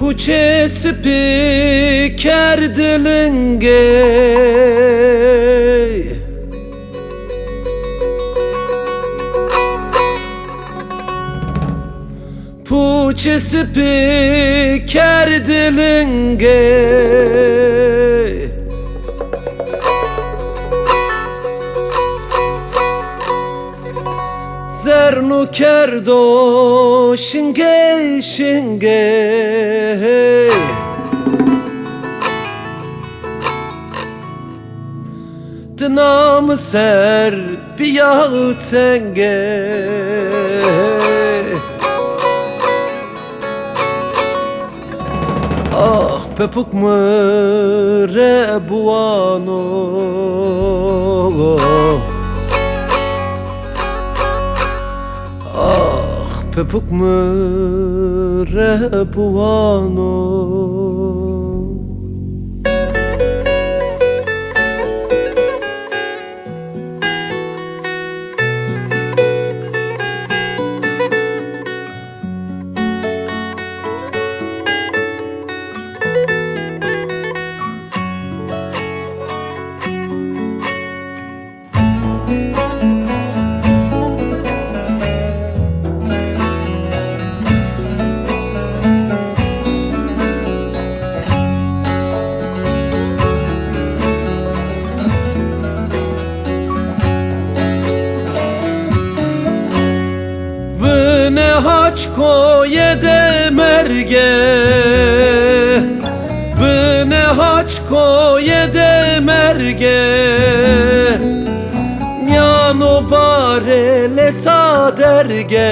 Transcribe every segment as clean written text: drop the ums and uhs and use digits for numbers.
Puçe spiker dilinge Puçe spiker dilinge Zernu kerdo şinge şinge Dınamı ser biyağı tenge Ah pepuk mre buano Pepuk mre buano Haçko yede merge Bine haçko yede merge Nyano barele saderge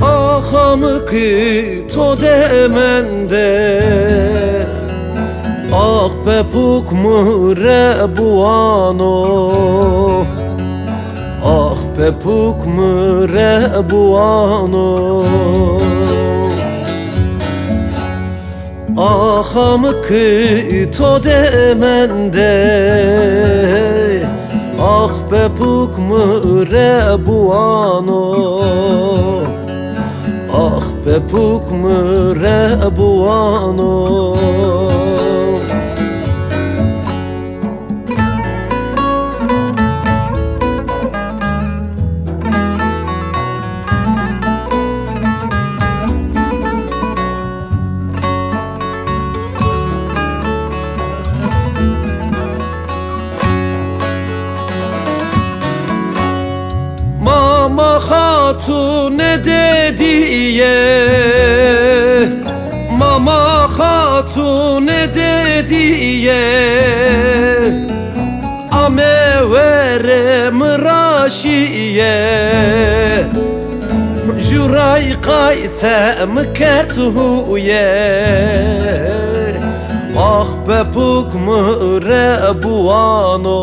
Ahamı ki to demende Ah pepuk mre buano Ah pepuk mre buano Ahamı ki to demende Ah pepuk mre buano Ah pepuk mre buano Mama hatun ne dediye Mama hatun ne dediye Ame vere mraşiye Juray kayte mkertuye Ah pepuk mre buano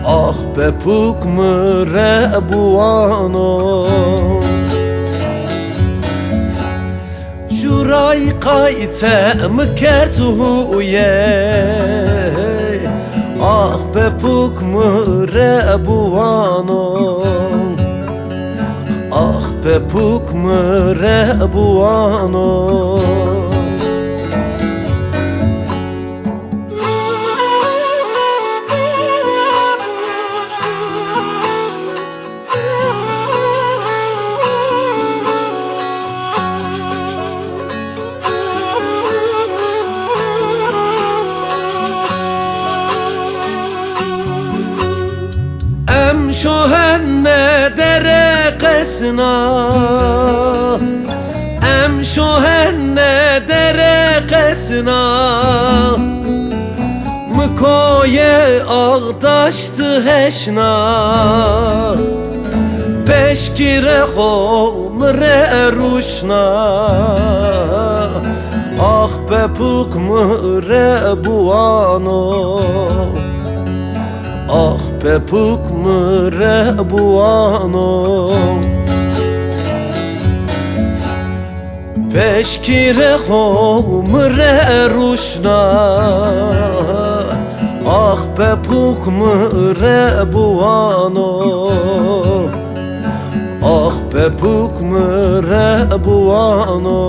Ah pepuk mre buano Juray kayte mkertuye Ah pepuk mre buano Ah pepuk mre buano Em şohenne dere kesna Em şohenne dere kesna Mkoye ağdaştı heşna Peşkire homre ruşna Ah pepuk mre buano Ah pepuk mre buano Peşkire homre ruşna Ah pepuk mre buano Ah Bepuk mre buano